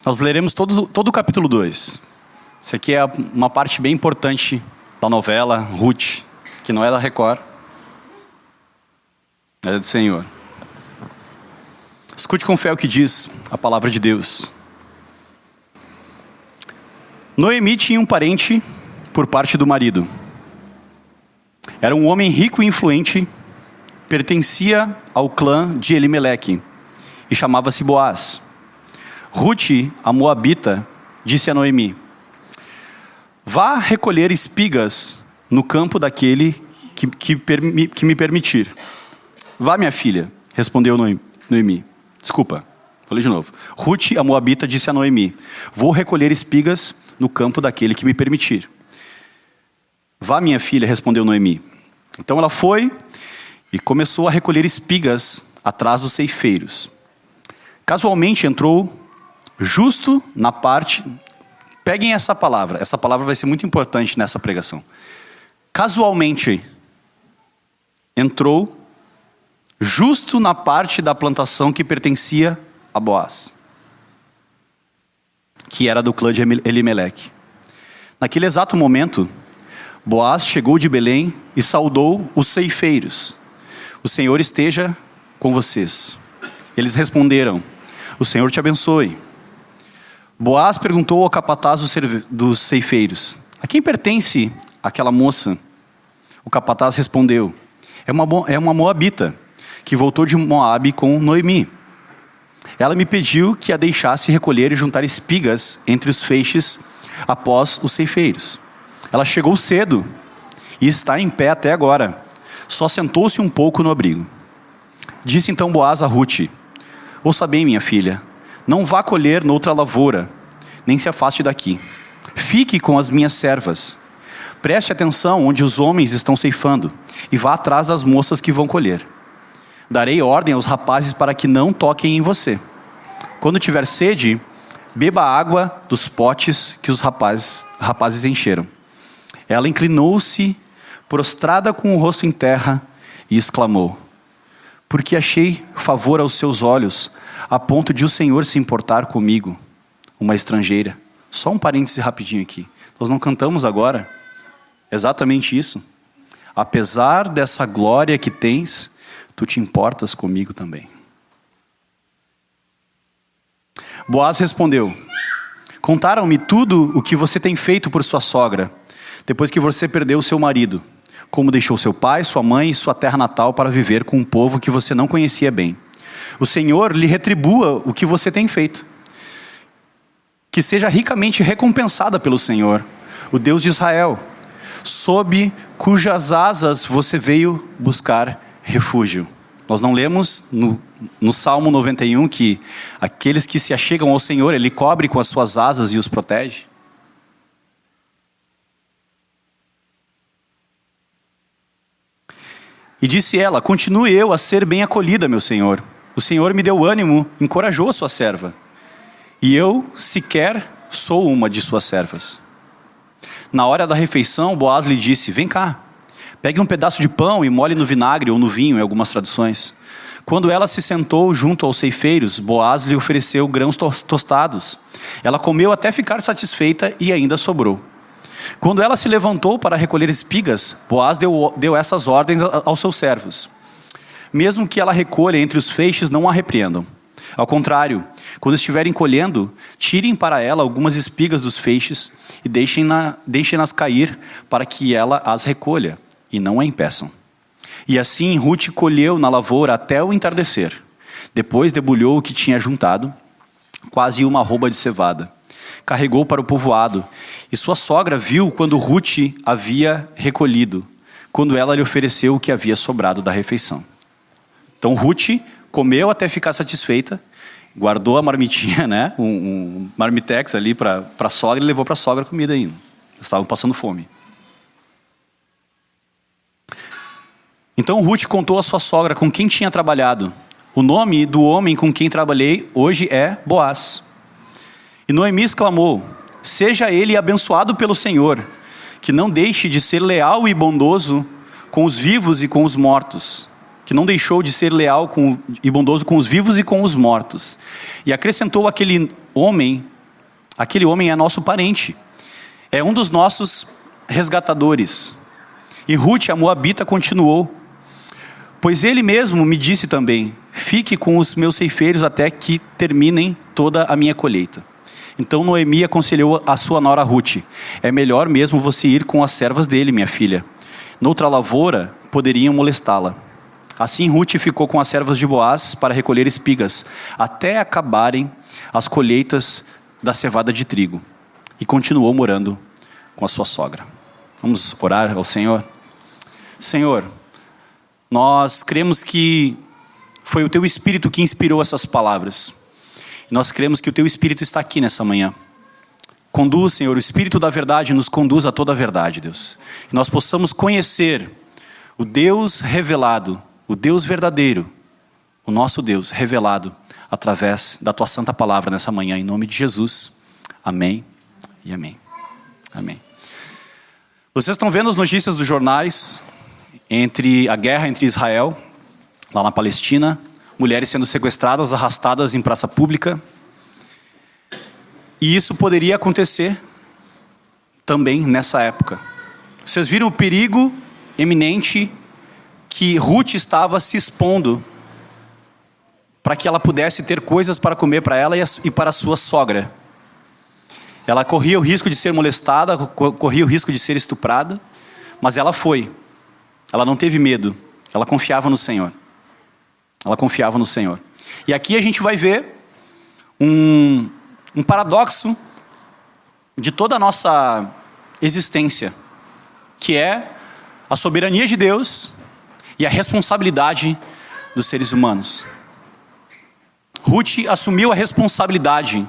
Nós leremos todo o capítulo 2. Isso aqui é uma parte bem importante da novela Ruth, que não é da Record, é do Senhor. Escute com fé o que diz a palavra de Deus. Noemi tinha um parente por parte do marido. Era um homem rico e influente, pertencia ao clã de Elimeleque e chamava-se Boaz. Ruth, a moabita, disse a Noemi: vá recolher espigas no campo daquele que me permitir. Vá, minha filha, respondeu Noemi. Desculpa, vou ler de novo. Ruth, a moabita, disse a Noemi: vou recolher espigas no campo daquele que me permitir. Vá, minha filha, respondeu Noemi. Então ela foi e começou a recolher espigas atrás dos ceifeiros. Casualmente entrou justo na parte... Peguem essa palavra vai ser muito importante nessa pregação. Casualmente entrou justo na parte da plantação que pertencia a Boaz, que era do clã de Elimeleque. Naquele exato momento, Boaz chegou de Belém e saudou os ceifeiros. O Senhor esteja com vocês. Eles responderam: o Senhor te abençoe. Boaz perguntou ao capataz dos ceifeiros: a quem pertence aquela moça? O capataz respondeu: é uma moabita, que voltou de Moabe com Noemi. Ela me pediu que a deixasse recolher e juntar espigas entre os feixes após os ceifeiros. Ela chegou cedo e está em pé até agora. Só sentou-se um pouco no abrigo. Disse então Boaz a Ruth: ouça bem, minha filha, não vá colher noutra lavoura, nem se afaste daqui. Fique com as minhas servas. Preste atenção onde os homens estão ceifando e vá atrás das moças que vão colher. Darei ordem aos rapazes para que não toquem em você. Quando tiver sede, beba a água dos potes que os rapazes encheram. Ela inclinou-se, prostrada com o rosto em terra, e exclamou: porque achei favor aos seus olhos, a ponto de o Senhor se importar comigo, uma estrangeira. Só um parêntese rapidinho aqui. Nós não cantamos agora exatamente isso? Apesar dessa glória que tens, tu te importas comigo também. Boaz respondeu: contaram-me tudo o que você tem feito por sua sogra, depois que você perdeu seu marido, como deixou seu pai, sua mãe e sua terra natal para viver com um povo que você não conhecia bem. O Senhor lhe retribua o que você tem feito. Que seja ricamente recompensada pelo Senhor, o Deus de Israel, sob cujas asas você veio buscar refúgio. Nós não lemos no Salmo 91 que aqueles que se achegam ao Senhor, Ele cobre com as suas asas e os protege? E disse ela: continue eu a ser bem acolhida, meu senhor. O Senhor me deu ânimo, encorajou a sua serva. E eu sequer sou uma de suas servas. Na hora da refeição, Boaz lhe disse: vem cá, pegue um pedaço de pão e molhe no vinagre ou no vinho, em algumas traduções. Quando ela se sentou junto aos ceifeiros, Boaz lhe ofereceu grãos tostados. Ela comeu até ficar satisfeita e ainda sobrou. Quando ela se levantou para recolher espigas, Boaz deu essas ordens aos seus servos: mesmo que ela recolha entre os feixes, não a repreendam. Ao contrário, quando estiverem colhendo, tirem para ela algumas espigas dos feixes e deixem-nas cair para que ela as recolha, e não a impeçam. E assim Ruth colheu na lavoura até o entardecer. Depois debulhou o que tinha juntado, quase uma arroba de cevada. Carregou para o povoado, e sua sogra viu quando Ruth havia recolhido, quando ela lhe ofereceu o que havia sobrado da refeição. Então Ruth comeu até ficar satisfeita, guardou a marmitinha, né, um marmitex ali para a sogra, e levou para a sogra a comida ainda. Eles estavam passando fome. Então Ruth contou à sua sogra com quem tinha trabalhado. O nome do homem com quem trabalhei hoje é Boaz. E Noemi exclamou: seja ele abençoado pelo Senhor, que não deixe de ser leal e bondoso com os vivos e com os mortos. Que não deixou de ser leal e bondoso com os vivos e com os mortos. E acrescentou aquele homem Aquele homem é nosso parente, é um dos nossos resgatadores. E Ruth, a moabita, continuou: pois ele mesmo me disse também: fique com os meus ceifeiros até que terminem toda a minha colheita. Então Noemi aconselhou a sua nora Ruth: é melhor mesmo você ir com as servas dele, minha filha. Noutra lavoura poderiam molestá-la. Assim Ruth ficou com as servas de Boaz para recolher espigas, até acabarem as colheitas da cevada de trigo. E continuou morando com a sua sogra. Vamos orar ao Senhor? Senhor, nós cremos que foi o Teu Espírito que inspirou essas palavras. Nós cremos que o Teu Espírito está aqui nessa manhã. Conduz, Senhor, o Espírito da verdade nos conduz a toda a verdade, Deus. Que nós possamos conhecer o Deus revelado, o Deus verdadeiro, o nosso Deus revelado através da Tua santa palavra nessa manhã, em nome de Jesus. Amém e amém. Amém. Vocês estão vendo as notícias dos jornais entre a guerra entre Israel, lá na Palestina, mulheres sendo sequestradas, arrastadas em praça pública. E isso poderia acontecer também nessa época. Vocês viram o perigo eminente que Ruth estava se expondo para que ela pudesse ter coisas para comer para ela e para a sua sogra. Ela corria o risco de ser molestada, corria o risco de ser estuprada, mas ela foi. Ela não teve medo, ela confiava no Senhor. Ela confiava no Senhor. E aqui a gente vai ver um paradoxo de toda a nossa existência, que é a soberania de Deus e a responsabilidade dos seres humanos. Ruth assumiu a responsabilidade.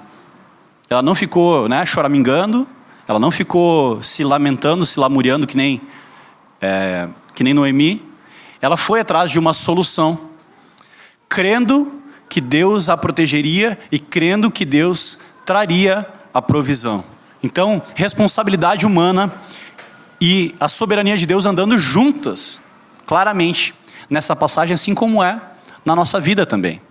Ela não ficou, choramingando, ela não ficou se lamentando, se lamuriando que nem Noemi. Ela foi atrás de uma solução, crendo que Deus a protegeria e crendo que Deus traria a provisão. Então, responsabilidade humana e a soberania de Deus andando juntas, claramente, nessa passagem, assim como é na nossa vida também.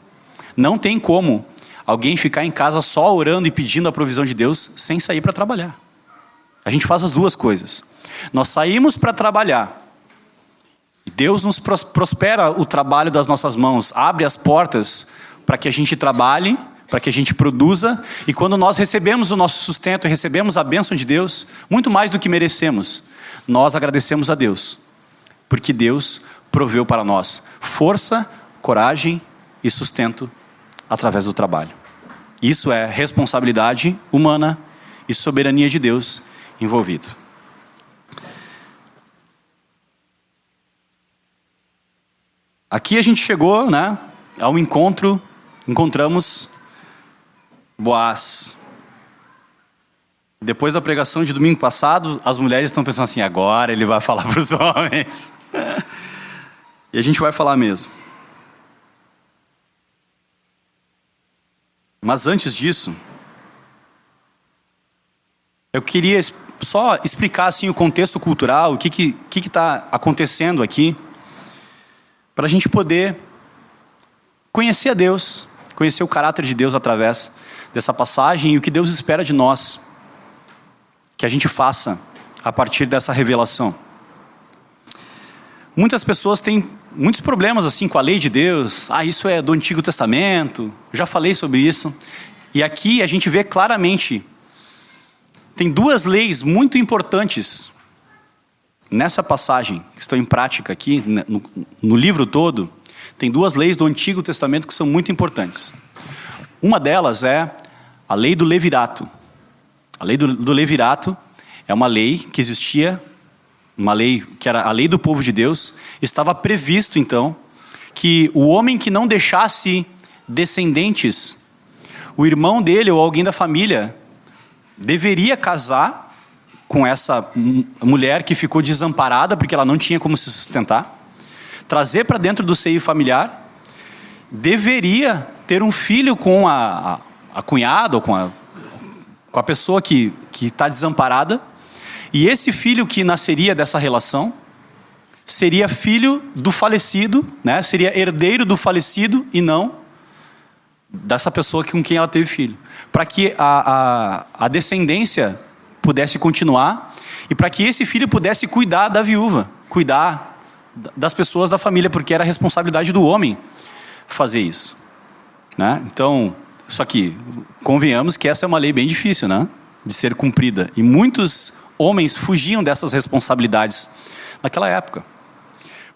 Não tem como alguém ficar em casa só orando e pedindo a provisão de Deus sem sair para trabalhar. A gente faz as duas coisas. Nós saímos para trabalhar. E Deus nos prospera o trabalho das nossas mãos, abre as portas para que a gente trabalhe, para que a gente produza. E quando nós recebemos o nosso sustento, recebemos a bênção de Deus, muito mais do que merecemos, nós agradecemos a Deus, porque Deus proveu para nós força, coragem e sustento através do trabalho. Isso é responsabilidade humana e soberania de Deus envolvido. Aqui a gente chegou, ao encontro, encontramos Boaz. Depois da pregação de domingo passado, as mulheres estão pensando assim: agora ele vai falar para os homens. E a gente vai falar mesmo. Mas antes disso, eu queria só explicar assim, o contexto cultural, o que está acontecendo aqui, para a gente poder conhecer a Deus, conhecer o caráter de Deus através dessa passagem e o que Deus espera de nós, que a gente faça a partir dessa revelação. Muitas pessoas têm muitos problemas assim com a lei de Deus. Isso é do Antigo Testamento. Eu já falei sobre isso. E aqui a gente vê claramente, tem duas leis muito importantes nessa passagem, que estão em prática aqui, no livro todo. Tem duas leis do Antigo Testamento que são muito importantes. Uma delas é a lei do levirato. A lei do levirato é uma lei que existia, uma lei que era a lei do povo de Deus. Estava previsto então que o homem que não deixasse descendentes, o irmão dele ou alguém da família deveria casar com essa mulher que ficou desamparada porque ela não tinha como se sustentar, trazer para dentro do seio familiar, deveria ter um filho com a cunhada ou com a pessoa que está desamparada. E esse filho que nasceria dessa relação seria filho do falecido, seria herdeiro do falecido e não dessa pessoa com quem ela teve filho, para que a descendência pudesse continuar e para que esse filho pudesse cuidar da viúva, cuidar das pessoas da família, porque era a responsabilidade do homem fazer isso, né? Então, só que convenhamos que essa é uma lei bem difícil, né, de ser cumprida, e muitos homens fugiam dessas responsabilidades naquela época.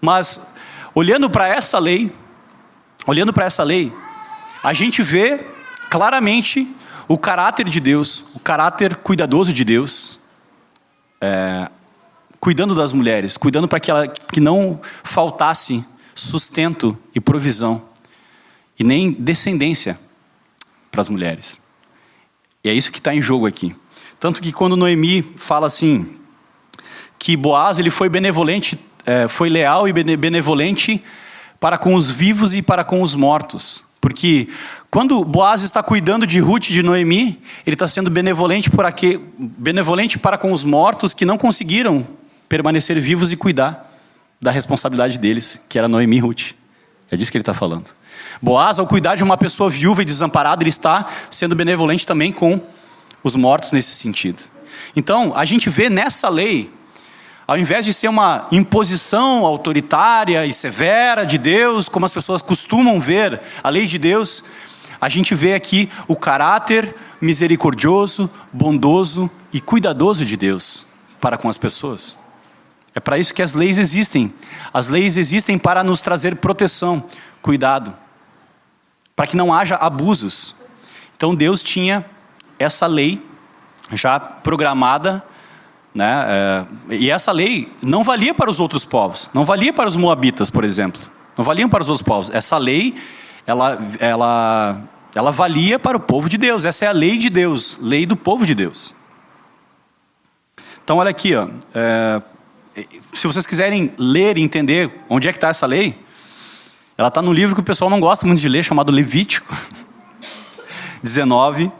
Mas olhando para essa lei, a gente vê claramente o caráter de Deus, o caráter cuidadoso de Deus, cuidando das mulheres, cuidando para que não faltasse sustento e provisão, e nem descendência para as mulheres. E é isso que está em jogo aqui. Tanto que quando Noemi fala assim, que Boaz ele foi benevolente, foi leal e benevolente para com os vivos e para com os mortos. Porque quando Boaz está cuidando de Ruth e de Noemi, ele está sendo benevolente para com os mortos que não conseguiram permanecer vivos e cuidar da responsabilidade deles, que era Noemi e Ruth. É disso que ele está falando. Boaz, ao cuidar de uma pessoa viúva e desamparada, ele está sendo benevolente também com os mortos nesse sentido. Então, a gente vê nessa lei, ao invés de ser uma imposição autoritária e severa de Deus, como as pessoas costumam ver a lei de Deus, a gente vê aqui o caráter misericordioso, bondoso e cuidadoso de Deus para com as pessoas. É para isso que as leis existem. As leis existem para nos trazer proteção, cuidado, para que não haja abusos. Então Deus tinha essa lei já programada, né? E essa lei não valia para os outros povos, não valia para os moabitas, por exemplo, não valiam para os outros povos. Essa lei, ela valia para o povo de Deus. Essa é a lei de Deus, lei do povo de Deus. Então olha aqui, ó, se vocês quiserem ler e entender onde é que está essa lei, ela está no livro que o pessoal não gosta muito de ler, chamado Levítico 19,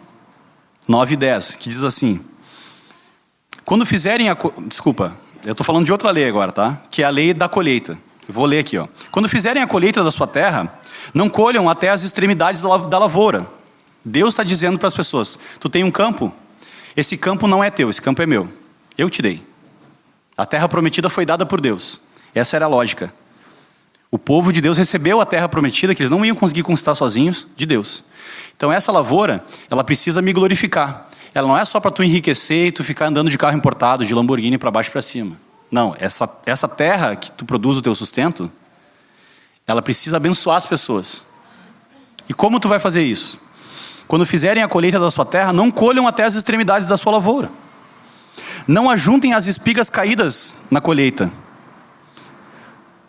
9 e 10, que diz assim: quando fizerem desculpa, eu estou falando de outra lei agora, tá? Que é a lei da colheita. Eu vou ler aqui, ó. Quando fizerem a colheita da sua terra, não colham até as extremidades da lavoura. Deus está dizendo para as pessoas: tu tem um campo, esse campo não é teu, esse campo é meu, eu te dei. A terra prometida foi dada por Deus. Essa era a lógica. O povo de Deus recebeu a terra prometida, que eles não iam conseguir conquistar sozinhos, de Deus. Então essa lavoura, ela precisa me glorificar. Ela não é só para tu enriquecer e tu ficar andando de carro importado, de Lamborghini para baixo e para cima. Não, essa terra que tu produz o teu sustento, ela precisa abençoar as pessoas. E como tu vai fazer isso? Quando fizerem a colheita da sua terra, não colham até as extremidades da sua lavoura. Não ajuntem as espigas caídas na colheita.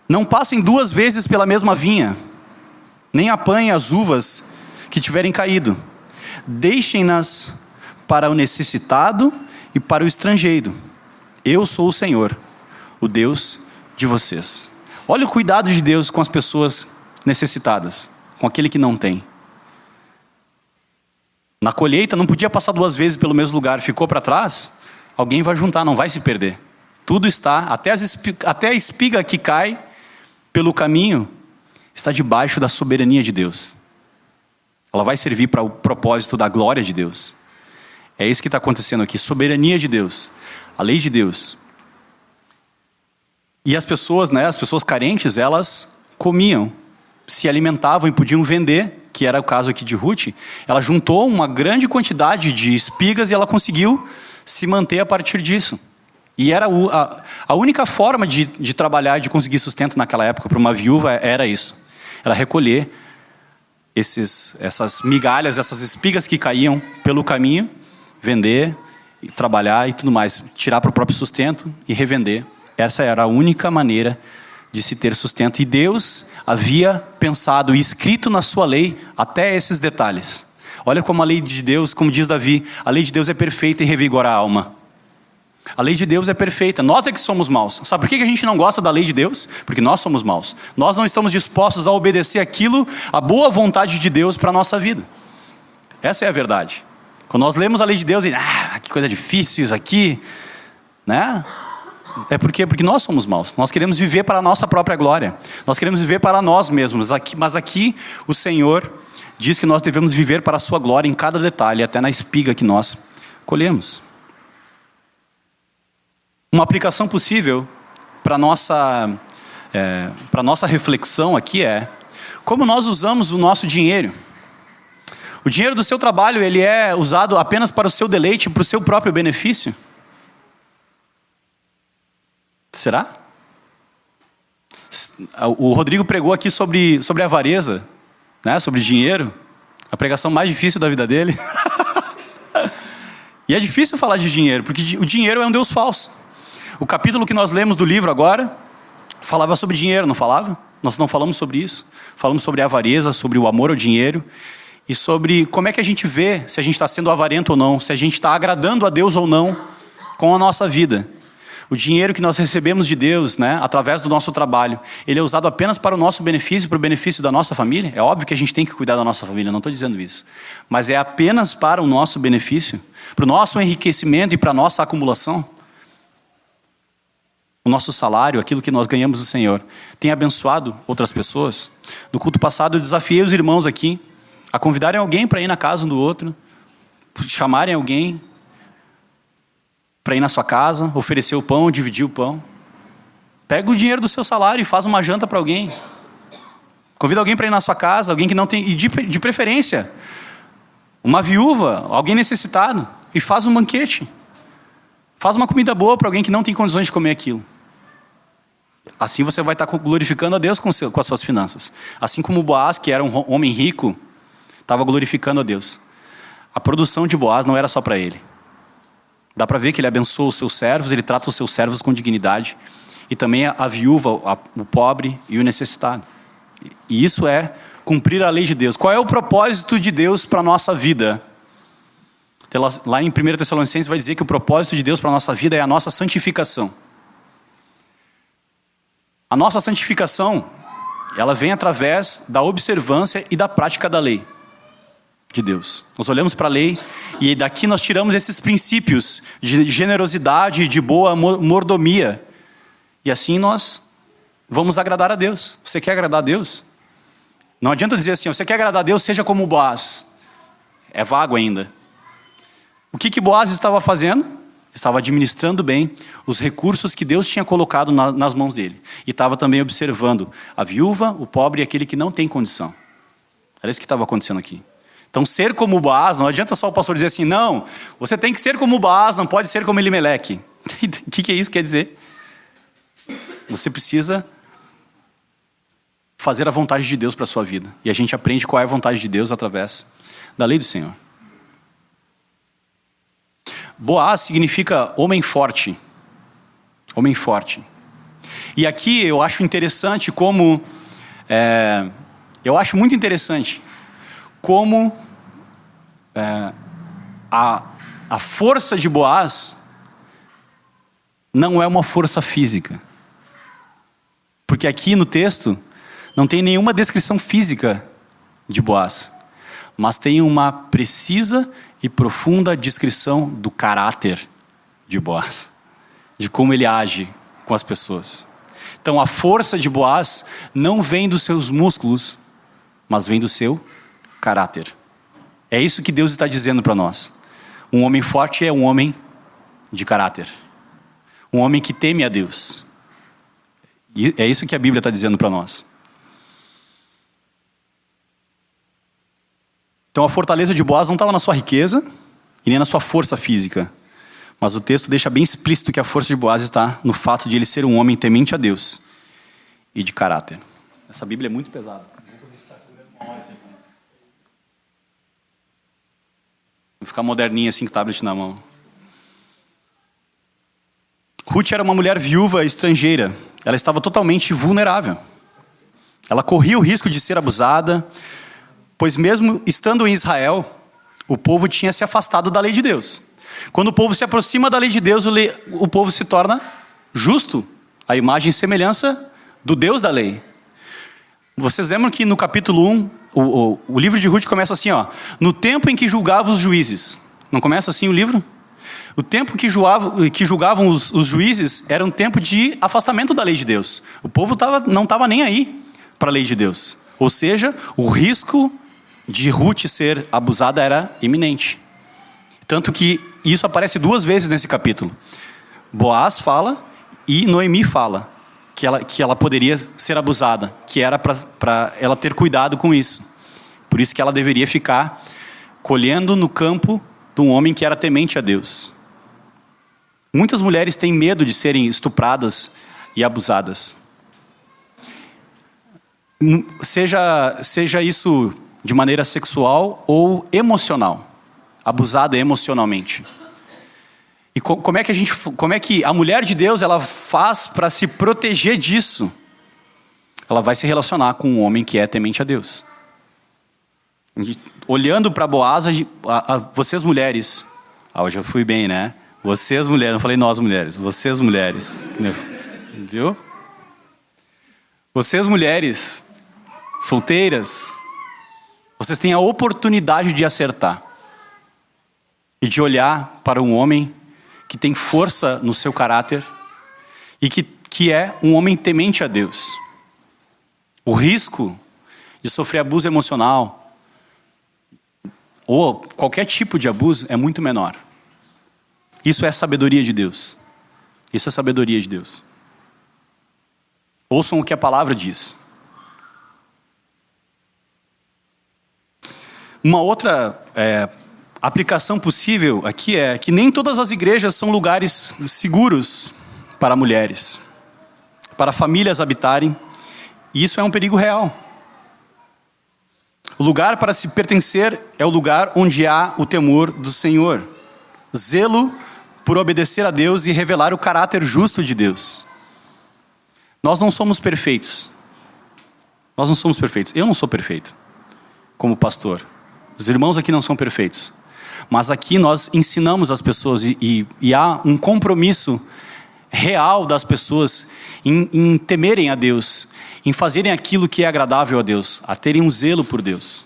Não passem 2 vezes pela mesma vinha, nem apanhem as uvas que tiverem caído. Deixem-nas para o necessitado e para o estrangeiro. Eu sou o Senhor, o Deus de vocês. Olha o cuidado de Deus com as pessoas necessitadas, com aquele que não tem. Na colheita não podia passar 2 vezes pelo mesmo lugar, ficou para trás, alguém vai juntar, não vai se perder. Tudo está, até a espiga que cai pelo caminho, está debaixo da soberania de Deus. Ela vai servir para o propósito da glória de Deus. É isso que está acontecendo aqui, soberania de Deus, a lei de Deus. E as pessoas, né, as pessoas carentes, elas comiam, se alimentavam e podiam vender, que era o caso aqui de Ruth. Ela juntou uma grande quantidade de espigas e ela conseguiu se manter a partir disso. E era a única forma de trabalhar, de conseguir sustento naquela época para uma viúva era isso. Era recolher essas migalhas, essas espigas que caíam pelo caminho, vender, e trabalhar e tudo mais. Tirar para o próprio sustento e revender. Essa era a única maneira de se ter sustento. E Deus havia pensado e escrito na sua lei até esses detalhes. Olha como a lei de Deus, como diz Davi, a lei de Deus é perfeita e revigora a alma. A lei de Deus é perfeita, nós é que somos maus. Sabe por que a gente não gosta da lei de Deus? Porque nós somos maus. Nós não estamos dispostos a obedecer aquilo, a boa vontade de Deus para a nossa vida. Essa é a verdade. Quando nós lemos a lei de Deus, e que coisa difícil isso aqui, né? É porque nós somos maus. Nós queremos viver para a nossa própria glória. Nós queremos viver para nós mesmos. Mas aqui o Senhor diz que nós devemos viver para a sua glória em cada detalhe, até na espiga que nós colhemos. Uma aplicação possível para a nossa reflexão aqui é como nós usamos o nosso dinheiro. O dinheiro do seu trabalho, ele é usado apenas para o seu deleite, para o seu próprio benefício? Será? O Rodrigo pregou aqui sobre avareza, né? Sobre dinheiro. A pregação mais difícil da vida dele. E é difícil falar de dinheiro, porque o dinheiro é um Deus falso. O capítulo que nós lemos do livro agora falava sobre dinheiro, não falava? Nós não falamos sobre isso. Falamos sobre a avareza, sobre o amor ao dinheiro e sobre como é que a gente vê se a gente está sendo avarento ou não, se a gente está agradando a Deus ou não com a nossa vida. O dinheiro que nós recebemos de Deus, né, através do nosso trabalho, ele é usado apenas para o nosso benefício, para o benefício da nossa família? É óbvio que a gente tem que cuidar da nossa família, não estou dizendo isso. Mas é apenas para o nosso benefício, para o nosso enriquecimento e para a nossa acumulação? O nosso salário, aquilo que nós ganhamos do Senhor, tem abençoado outras pessoas? No culto passado eu desafiei os irmãos aqui a convidarem alguém para ir na casa um do outro, chamarem alguém para ir na sua casa, oferecer o pão, dividir o pão. Pega o dinheiro do seu salário e faz uma janta para alguém. Convida alguém para ir na sua casa, alguém que não tem, e de preferência, uma viúva, alguém necessitado, e faz um banquete. Faz uma comida boa para alguém que não tem condições de comer aquilo. Assim você vai estar glorificando a Deus com as suas finanças. Assim como Boaz, que era um homem rico, estava glorificando a Deus. A produção de Boaz não era só para ele. Dá para ver que ele abençoa os seus servos, ele trata os seus servos com dignidade. E também a viúva, o pobre e o necessitado. E isso é cumprir a lei de Deus. Qual é o propósito de Deus para a nossa vida? Lá em 1 Tessalonicenses vai dizer que o propósito de Deus para a nossa vida é a nossa santificação. A nossa santificação, ela vem através da observância e da prática da lei de Deus. Nós olhamos para a lei e daqui nós tiramos esses princípios de generosidade, de boa mordomia. E assim nós vamos agradar a Deus. Você quer agradar a Deus? Não adianta dizer assim, você quer agradar a Deus, seja como Boaz. É vago ainda. O que Boaz estava fazendo? Estava administrando bem os recursos que Deus tinha colocado nas mãos dele. E estava também observando a viúva, o pobre e aquele que não tem condição. Era isso que estava acontecendo aqui. Então, ser como Boaz, não adianta só o pastor dizer assim, não, você tem que ser como Boaz, não pode ser como Elimeleque. O que é isso que quer dizer? Você precisa fazer a vontade de Deus para a sua vida. E a gente aprende qual é a vontade de Deus através da lei do Senhor. Boaz significa homem forte. Homem forte. E aqui eu acho interessante como... eu acho muito interessante como a força de Boaz não é uma força física. Porque aqui no texto não tem nenhuma descrição física de Boaz, mas tem uma precisa e profunda descrição do caráter de Boaz, de como ele age com as pessoas. Então a força de Boaz não vem dos seus músculos, mas vem do seu caráter. É isso que Deus está dizendo para nós. Um homem forte é um homem de caráter. Um homem que teme a Deus. E é isso que a Bíblia está dizendo para nós. Então a fortaleza de Boaz não estava na sua riqueza e nem na sua força física. Mas o texto deixa bem explícito que a força de Boaz está no fato de ele ser um homem temente a Deus e de caráter. Essa Bíblia é muito pesada. Vou ficar moderninha assim com o tablet na mão. Ruth era uma mulher viúva estrangeira. Ela estava totalmente vulnerável. Ela corria o risco de ser abusada, pois mesmo estando em Israel, o povo tinha se afastado da lei de Deus. Quando o povo se aproxima da lei de Deus, o povo se torna justo, a imagem e semelhança do Deus da lei. Vocês lembram que no capítulo 1, o livro de Ruth começa assim, ó, no tempo em que julgava os juízes. Não começa assim o livro? O tempo que julgavam os juízes era um tempo de afastamento da lei de Deus. O povo não estava nem aí para a lei de Deus. Ou seja, o risco de Ruth ser abusada era iminente. Tanto que isso aparece 2 vezes nesse capítulo. Boaz fala e Noemi fala que ela poderia ser abusada, que era para ela ter cuidado com isso. Por isso que ela deveria ficar colhendo no campo de um homem que era temente a Deus. Muitas mulheres têm medo de serem estupradas e abusadas. Seja isso de maneira sexual ou emocional. Abusada emocionalmente. E como é que a mulher de Deus ela faz para se proteger disso? Ela vai se relacionar com um homem que é temente a Deus. Olhando para Boaz, vocês mulheres, hoje eu fui bem, né? Vocês mulheres, não falei nós mulheres, vocês mulheres, viu? Vocês mulheres solteiras, vocês têm a oportunidade de acertar e de olhar para um homem que tem força no seu caráter e que é um homem temente a Deus. O risco de sofrer abuso emocional ou qualquer tipo de abuso é muito menor. Isso é sabedoria de Deus. Isso é sabedoria de Deus. Ouçam o que a palavra diz. Uma outra aplicação possível aqui é que nem todas as igrejas são lugares seguros para mulheres, para famílias habitarem, e isso é um perigo real. O lugar para se pertencer é o lugar onde há o temor do Senhor, zelo por obedecer a Deus e revelar o caráter justo de Deus. Nós não somos perfeitos. Nós não somos perfeitos. Eu não sou perfeito como pastor. Os irmãos aqui não são perfeitos. Mas aqui nós ensinamos as pessoas e há um compromisso real das pessoas em temerem a Deus, em fazerem aquilo que é agradável a Deus, a terem um zelo por Deus.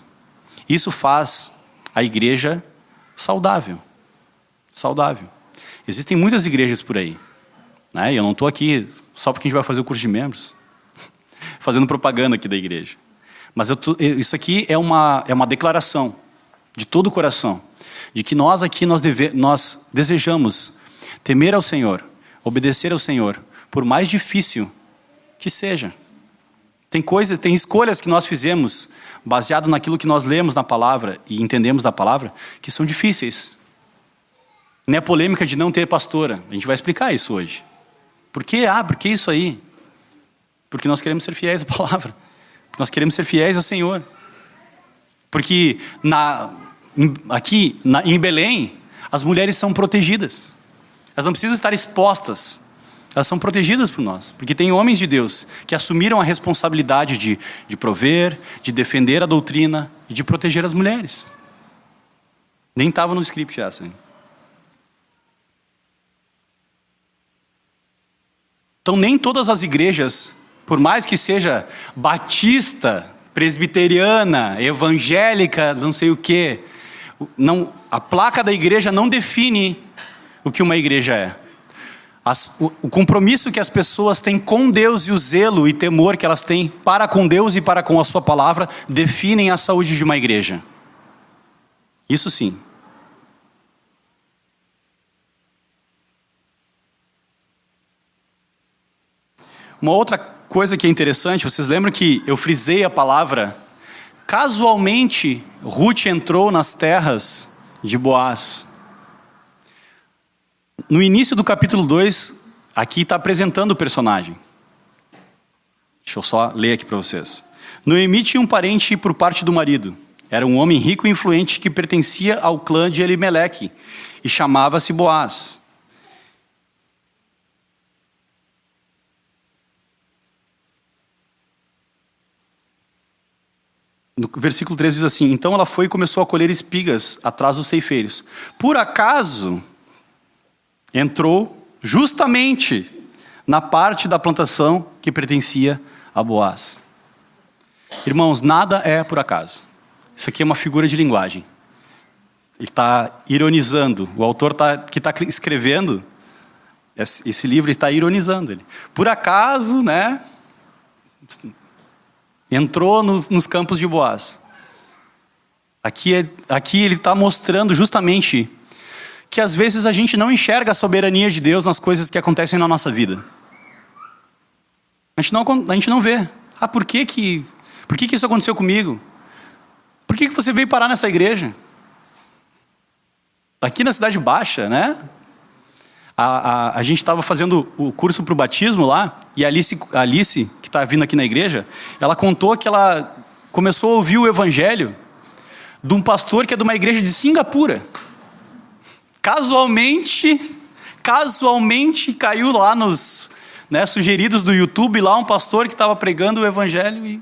Isso faz a igreja saudável. Saudável. Existem muitas igrejas por aí, né? E eu não estou aqui só porque a gente vai fazer o curso de membros, fazendo propaganda aqui da igreja. Mas isso aqui é uma declaração de todo o coração, de que nós aqui nós desejamos temer ao Senhor, obedecer ao Senhor, por mais difícil que seja. Tem escolhas que nós fizemos, baseado naquilo que nós lemos na palavra e entendemos da palavra, que são difíceis. Não é polêmica de não ter pastora. A gente vai explicar isso hoje. Por quê? Por que isso aí? Porque nós queremos ser fiéis à palavra. Nós queremos ser fiéis ao Senhor. Porque em Belém, as mulheres são protegidas. Elas não precisam estar expostas. Elas são protegidas por nós. Porque tem homens de Deus que assumiram a responsabilidade de prover, de defender a doutrina e de proteger as mulheres. Nem estava no script essa. Então nem todas as igrejas, por mais que seja batista, presbiteriana, evangélica, não sei o quê, a placa da igreja não define o que uma igreja é. O compromisso que as pessoas têm com Deus e o zelo e temor que elas têm para com Deus e para com a sua palavra definem a saúde de uma igreja. Isso sim. Uma outra coisa que é interessante, vocês lembram que eu frisei a palavra, casualmente Ruth entrou nas terras de Boaz. No início do capítulo 2, aqui está apresentando o personagem. Deixa eu só ler aqui para vocês. Noemi tinha um parente por parte do marido. Era um homem rico e influente que pertencia ao clã de Elimeleque e chamava-se Boaz. No versículo 13 diz assim: então ela foi e começou a colher espigas atrás dos ceifeiros. Por acaso, entrou justamente na parte da plantação que pertencia a Boaz. Irmãos, nada é por acaso. Isso aqui é uma figura de linguagem. Ele está ironizando. O autor que está escrevendo esse livro está ironizando ele. Por acaso, né? Entrou nos campos de Boaz. Aqui ele está mostrando justamente que às vezes a gente não enxerga a soberania de Deus nas coisas que acontecem na nossa vida. A gente não vê. Por que isso aconteceu comigo? Por que você veio parar nessa igreja? Aqui na Cidade Baixa, né? A gente estava fazendo o curso para o batismo lá, e a Alice, que está vindo aqui na igreja, ela contou que ela começou a ouvir o evangelho de um pastor que é de uma igreja de Singapura. Casualmente caiu lá nos sugeridos do YouTube, lá um pastor que estava pregando o evangelho e...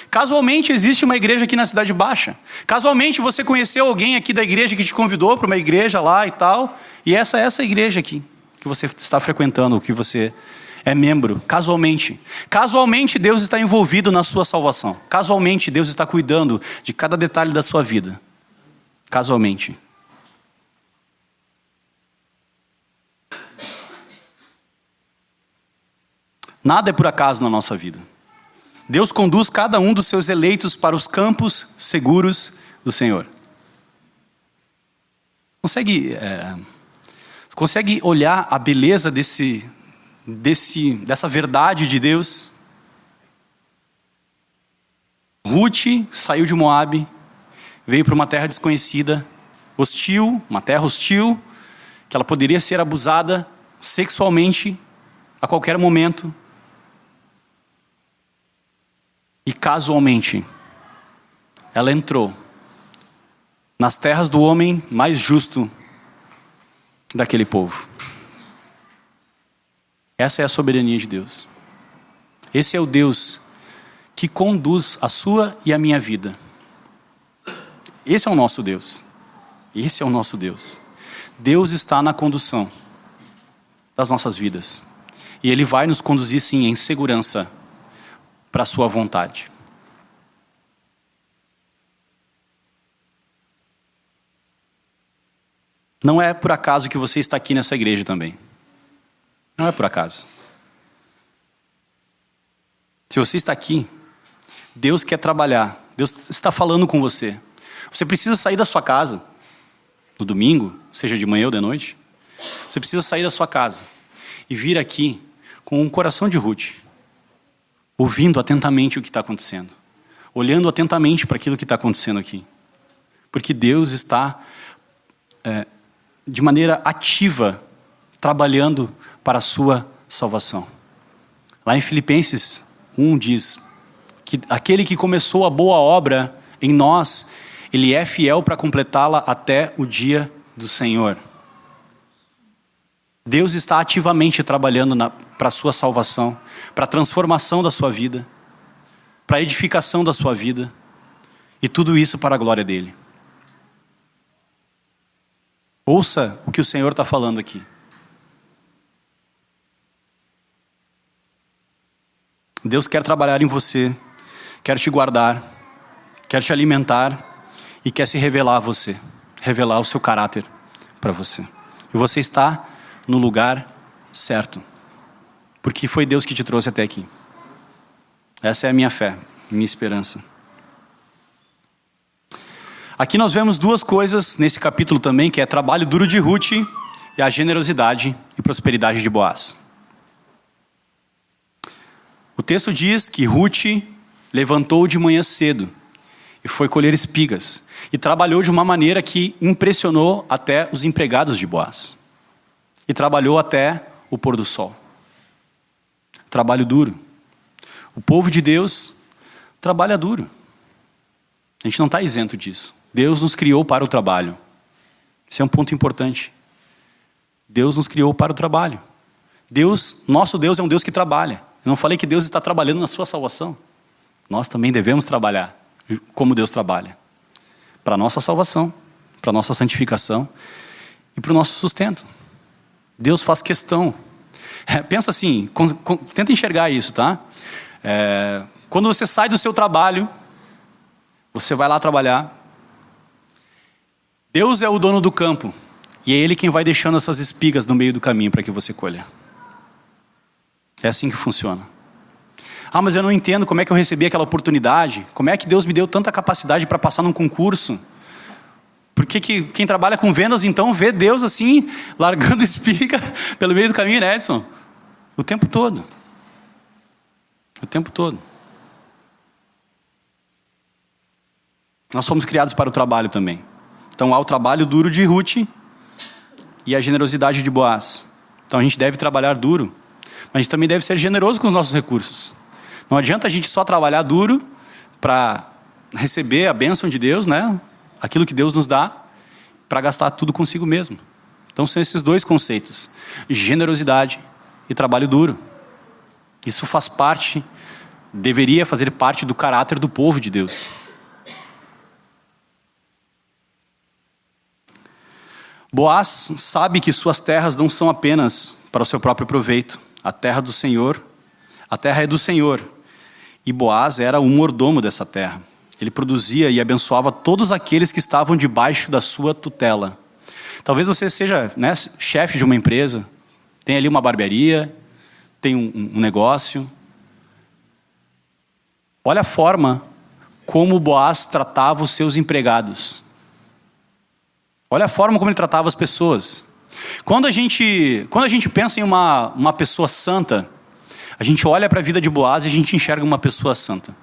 Casualmente existe uma igreja aqui na Cidade Baixa. Casualmente você conheceu alguém aqui da igreja que te convidou para uma igreja lá e tal. E essa é essa igreja aqui que você está frequentando, que você é membro. Casualmente. Casualmente Deus está envolvido na sua salvação. Casualmente Deus está cuidando de cada detalhe da sua vida. Casualmente. Nada é por acaso na nossa vida. Deus conduz cada um dos seus eleitos para os campos seguros do Senhor. Consegue olhar a beleza dessa verdade de Deus? Ruth saiu de Moabe, veio para uma terra desconhecida, hostil, uma terra hostil, que ela poderia ser abusada sexualmente a qualquer momento. E casualmente, ela entrou nas terras do homem mais justo daquele povo. Essa é a soberania de Deus. Esse é o Deus que conduz a sua e a minha vida. Esse é o nosso Deus. Esse é o nosso Deus. Deus está na condução das nossas vidas. E Ele vai nos conduzir sim em segurança para a sua vontade. Não é por acaso que você está aqui nessa igreja também. Não é por acaso. Se você está aqui, Deus quer trabalhar. Deus está falando com você. Você precisa sair da sua casa no domingo, seja de manhã ou de noite. Você precisa sair da sua casa e vir aqui com um coração de Ruth, ouvindo atentamente o que está acontecendo, olhando atentamente para aquilo que está acontecendo aqui. Porque Deus está, de maneira ativa, trabalhando para a sua salvação. Lá em Filipenses 1 diz que aquele que começou a boa obra em nós, Ele é fiel para completá-la até o dia do Senhor. Deus está ativamente trabalhando para a sua salvação, para a transformação da sua vida, para a edificação da sua vida, e tudo isso para a glória dEle. Ouça o que o Senhor está falando aqui. Deus quer trabalhar em você, quer te guardar, quer te alimentar e quer se revelar a você, revelar o seu caráter para você. E você está no lugar certo, porque foi Deus que te trouxe até aqui. Essa é a minha fé, minha esperança. Aqui nós vemos duas coisas nesse capítulo também, que é trabalho duro de Ruth e a generosidade e prosperidade de Boaz. O texto diz que Ruth levantou de manhã cedo e foi colher espigas e trabalhou de uma maneira que impressionou até os empregados de Boaz. E trabalhou até o pôr do sol. Trabalho duro. O povo de Deus trabalha duro. A gente não está isento disso. Deus nos criou para o trabalho. Esse é um ponto importante. Deus nos criou para o trabalho. Nosso Deus é um Deus que trabalha. Eu não falei que Deus está trabalhando na sua salvação. Nós também devemos trabalhar como Deus trabalha. Para a nossa salvação, para a nossa santificação e para o nosso sustento. Deus faz questão. Pensa assim, tenta enxergar isso, tá? Quando você sai do seu trabalho, você vai lá trabalhar. Deus é o dono do campo. E é Ele quem vai deixando essas espigas no meio do caminho para que você colha. É assim que funciona. Ah, mas eu não entendo como é que eu recebi aquela oportunidade. Como é que Deus me deu tanta capacidade para passar num concurso? Por que quem trabalha com vendas, então, vê Deus assim, largando espiga pelo meio do caminho, né, Edson? O tempo todo. O tempo todo. Nós somos criados para o trabalho também. Então há o trabalho duro de Ruth e a generosidade de Boaz. Então a gente deve trabalhar duro, mas a gente também deve ser generoso com os nossos recursos. Não adianta a gente só trabalhar duro para receber a bênção de Deus, né? Aquilo que Deus nos dá, para gastar tudo consigo mesmo. Então são esses dois conceitos: generosidade e trabalho duro. Isso faz parte, deveria fazer parte do caráter do povo de Deus. Boaz sabe que suas terras não são apenas para o seu próprio proveito. A terra do Senhor, a terra é do Senhor. E Boaz era o mordomo dessa terra. Ele produzia e abençoava todos aqueles que estavam debaixo da sua tutela. Talvez você seja, né, chefe de uma empresa, tem ali uma barbearia, tem um negócio. Olha a forma como Boaz tratava os seus empregados. Olha a forma como ele tratava as pessoas. Quando a gente pensa em uma pessoa santa, a gente olha para a vida de Boaz e a gente enxerga uma pessoa santa.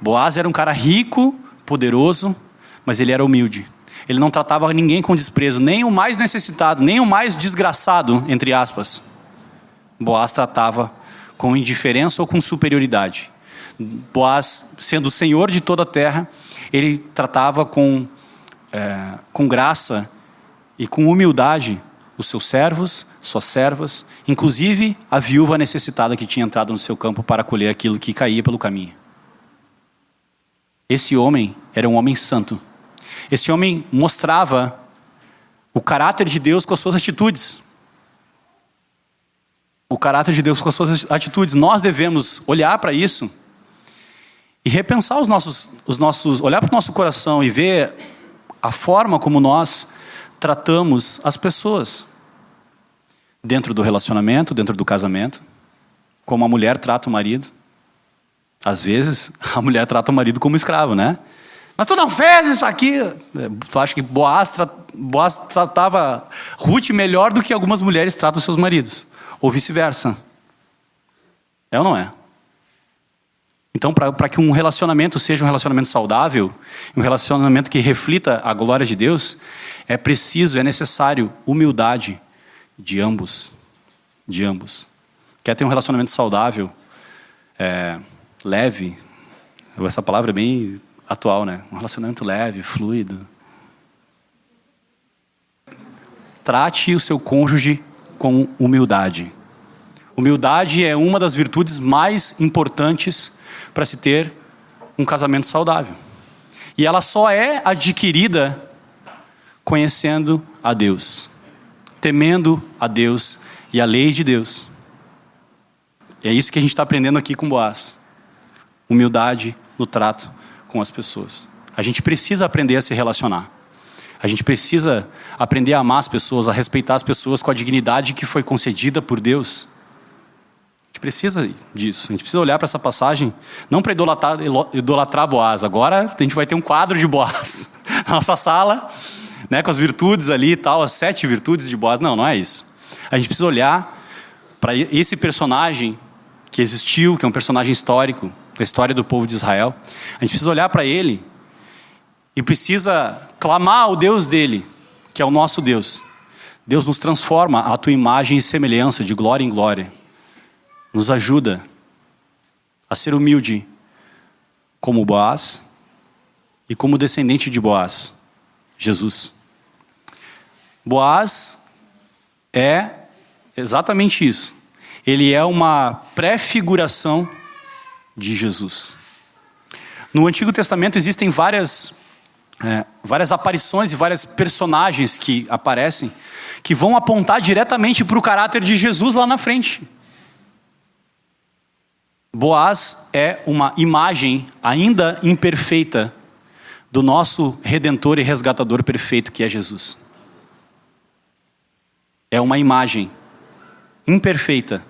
Boaz era um cara rico, poderoso, mas ele era humilde. Ele não tratava ninguém com desprezo, nem o mais necessitado, nem o mais desgraçado, entre aspas. Boaz tratava com indiferença ou com superioridade. Boaz, sendo o senhor de toda a terra, ele tratava com graça e com humildade os seus servos, suas servas, inclusive a viúva necessitada que tinha entrado no seu campo para colher aquilo que caía pelo caminho. Esse homem era um homem santo. Esse homem mostrava o caráter de Deus com as suas atitudes. O caráter de Deus com as suas atitudes. Nós devemos olhar para isso e repensar olhar para o nosso coração e ver a forma como nós tratamos as pessoas. Dentro do relacionamento, dentro do casamento. Como a mulher trata o marido. Às vezes, a mulher trata o marido como escravo, né? Mas tu não fez isso aqui. Tu acha que Boaz tratava Ruth melhor do que algumas mulheres tratam seus maridos? Ou vice-versa. É ou não é? Então, para que um relacionamento seja um relacionamento saudável, um relacionamento que reflita a glória de Deus, é preciso, é necessário humildade de ambos. De ambos. Quer ter um relacionamento saudável, leve? Essa palavra é bem atual, né? Um relacionamento leve, fluido. Trate o seu cônjuge com humildade. Humildade é uma das virtudes mais importantes para se ter um casamento saudável. E ela só é adquirida conhecendo a Deus, temendo a Deus e a lei de Deus. E é isso que a gente está aprendendo aqui com Boaz. Humildade no trato com as pessoas. A gente precisa aprender a se relacionar. A gente precisa aprender a amar as pessoas, a respeitar as pessoas com a dignidade que foi concedida por Deus. A gente precisa disso. A gente precisa olhar para essa passagem, não para idolatrar Boaz. Agora a gente vai ter um quadro de Boaz na nossa sala, né, com as virtudes ali e tal, as 7 virtudes de Boaz. Não, não é isso. A gente precisa olhar para esse personagem que existiu, que é um personagem histórico, da história do povo de Israel. A gente precisa olhar para ele e precisa clamar ao Deus dele, que é o nosso Deus. Deus nos transforma à tua imagem e semelhança, de glória em glória. Nos ajuda a ser humilde como Boaz e como descendente de Boaz, Jesus. Boaz é exatamente isso. Ele é uma prefiguração de Jesus. No Antigo Testamento existem várias aparições e vários personagens que aparecem que vão apontar diretamente para o caráter de Jesus lá na frente. Boaz é uma imagem ainda imperfeita do nosso Redentor e Resgatador perfeito, que é Jesus. É uma imagem imperfeita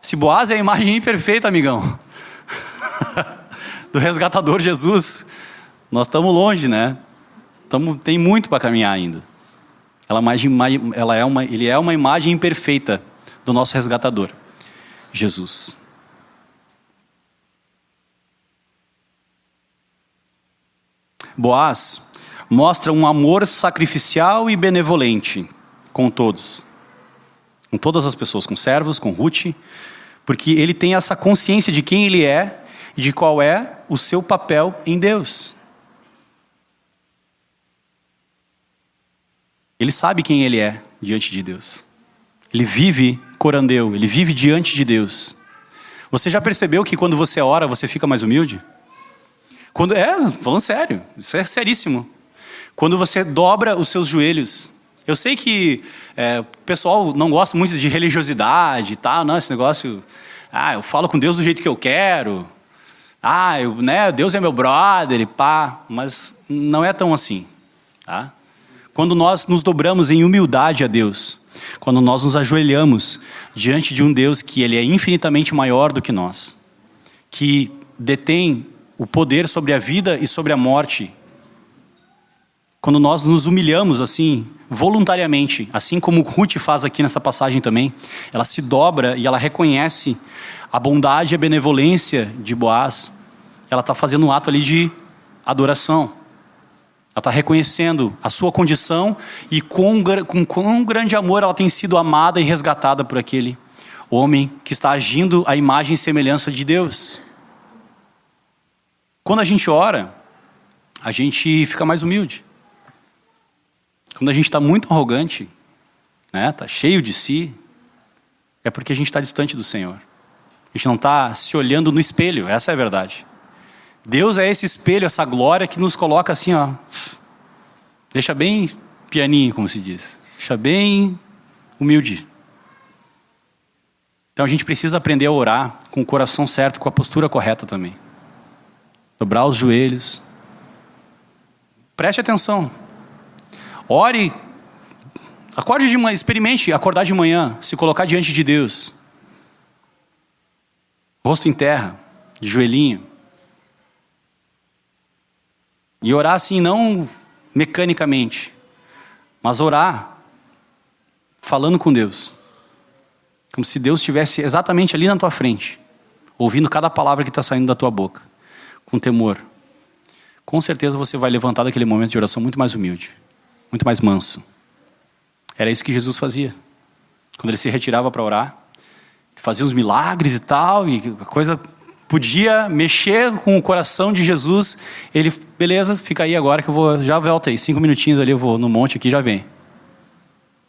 Se Boaz é a imagem imperfeita, amigão, do resgatador Jesus, nós estamos longe, né? Tem muito para caminhar ainda. Ele é uma imagem imperfeita do nosso resgatador, Jesus. Boaz mostra um amor sacrificial e benevolente com todos. Com todas as pessoas, com servos, com Ruth, porque ele tem essa consciência de quem ele é e de qual é o seu papel em Deus. Ele sabe quem ele é diante de Deus. Ele vive corandeu, ele vive diante de Deus. Você já percebeu que quando você ora, você fica mais humilde? Falando sério, isso é seríssimo. Quando você dobra os seus joelhos. Eu sei que o pessoal não gosta muito de religiosidade e tal, não, esse negócio, eu falo com Deus do jeito que eu quero, Deus é meu brother e pá, mas não é tão assim, tá? Quando nós nos dobramos em humildade a Deus, quando nós nos ajoelhamos diante de um Deus que ele é infinitamente maior do que nós, que detém o poder sobre a vida e sobre a morte, quando nós nos humilhamos assim, voluntariamente, assim como Ruth faz aqui nessa passagem também, ela se dobra e ela reconhece a bondade e a benevolência de Boaz, ela está fazendo um ato ali de adoração. Ela está reconhecendo a sua condição e com quão grande amor ela tem sido amada e resgatada por aquele homem que está agindo à imagem e semelhança de Deus. Quando a gente ora, a gente fica mais humilde. Quando a gente está muito arrogante, está cheio de si, é porque a gente está distante do Senhor. A gente não está se olhando no espelho, essa é a verdade. Deus é esse espelho, essa glória que nos coloca assim, deixa bem pianinho, como se diz. Deixa bem humilde. Então a gente precisa aprender a orar com o coração certo, com a postura correta também. Dobrar os joelhos. Preste atenção. Ore. Acorde de manhã, experimente acordar de manhã, se colocar diante de Deus. Rosto em terra, de joelhinho. E orar assim, não mecanicamente, mas orar falando com Deus. Como se Deus estivesse exatamente ali na tua frente, ouvindo cada palavra que está saindo da tua boca, com temor. Com certeza você vai levantar daquele momento de oração muito mais humilde, muito mais manso. Era isso que Jesus fazia. Quando ele se retirava para orar, fazia os milagres e tal, e a coisa podia mexer com o coração de Jesus. Ele, beleza, fica aí agora que eu vou, já volto aí, 5 minutinhos ali, eu vou no monte aqui, já vem.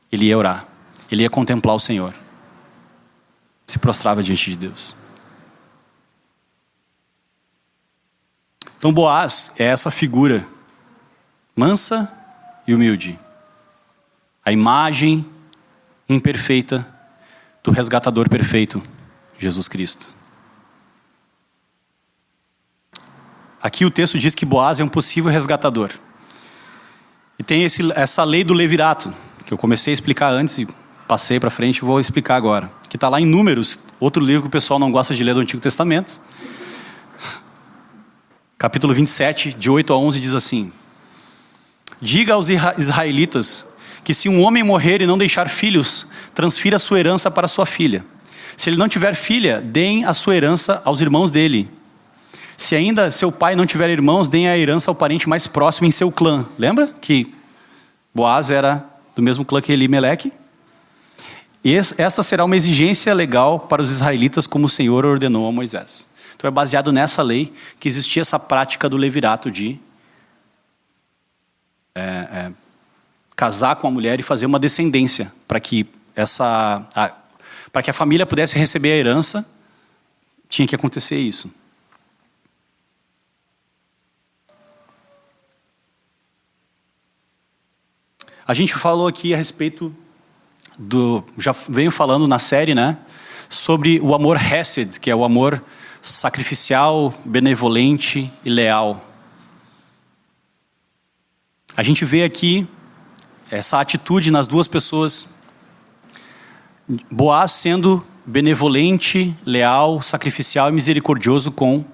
Ele ia orar, ele ia contemplar o Senhor. Se prostrava diante de Deus. Então Boaz é essa figura mansa e humilde. A imagem imperfeita do resgatador perfeito, Jesus Cristo. Aqui o texto diz que Boaz é um possível resgatador. E tem essa lei do levirato, que eu comecei a explicar antes e passei para frente e vou explicar agora. Que está lá em Números, outro livro que o pessoal não gosta de ler do Antigo Testamento. Capítulo 27, de 8 a 11, diz assim: diga aos israelitas que se um homem morrer e não deixar filhos, transfira a sua herança para sua filha. Se ele não tiver filha, deem a sua herança aos irmãos dele. Se ainda seu pai não tiver irmãos, deem a herança ao parente mais próximo em seu clã. Lembra que Boaz era do mesmo clã que Elimeleque? Esta será uma exigência legal para os israelitas, como o Senhor ordenou a Moisés. Então é baseado nessa lei que existia essa prática do levirato de casar com a mulher e fazer uma descendência para que a família pudesse receber a herança. Tinha que acontecer isso. A gente falou aqui a respeito já venho falando na série, né, sobre o amor Hesed, que é o amor sacrificial, benevolente e leal. A gente vê aqui essa atitude nas duas pessoas. Boaz sendo benevolente, leal, sacrificial e misericordioso com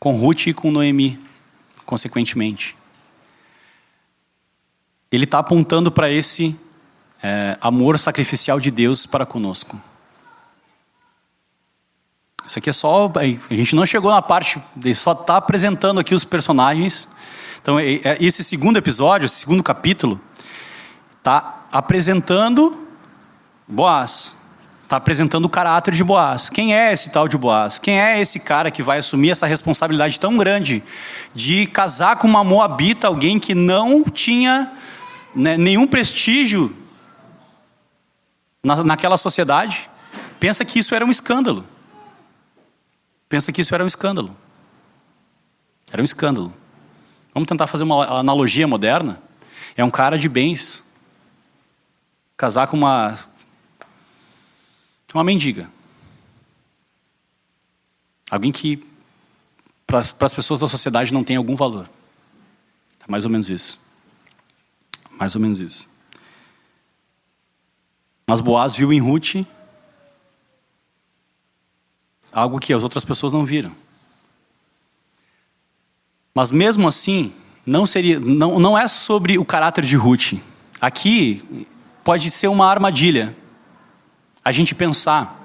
Ruth e com Noemi, consequentemente. Ele está apontando para esse amor sacrificial de Deus para conosco. Isso aqui é só... A gente não chegou na parte... Ele só está apresentando aqui os personagens. Então, esse segundo episódio, esse segundo capítulo, está apresentando Boaz. Está apresentando o caráter de Boaz. Quem é esse tal de Boaz? Quem é esse cara que vai assumir essa responsabilidade tão grande de casar com uma moabita, alguém que não tinha, né, nenhum prestígio naquela sociedade? Pensa que isso era um escândalo. Pensa que isso era um escândalo. Era um escândalo. Vamos tentar fazer uma analogia moderna? É um cara de bens casar com uma mendiga. Alguém que para as pessoas da sociedade não tem algum valor. É mais ou menos isso. Mais ou menos isso. Mas Boaz viu em Ruth algo que as outras pessoas não viram. Mas mesmo assim, não é sobre o caráter de Ruth. Aqui pode ser uma armadilha. A gente pensar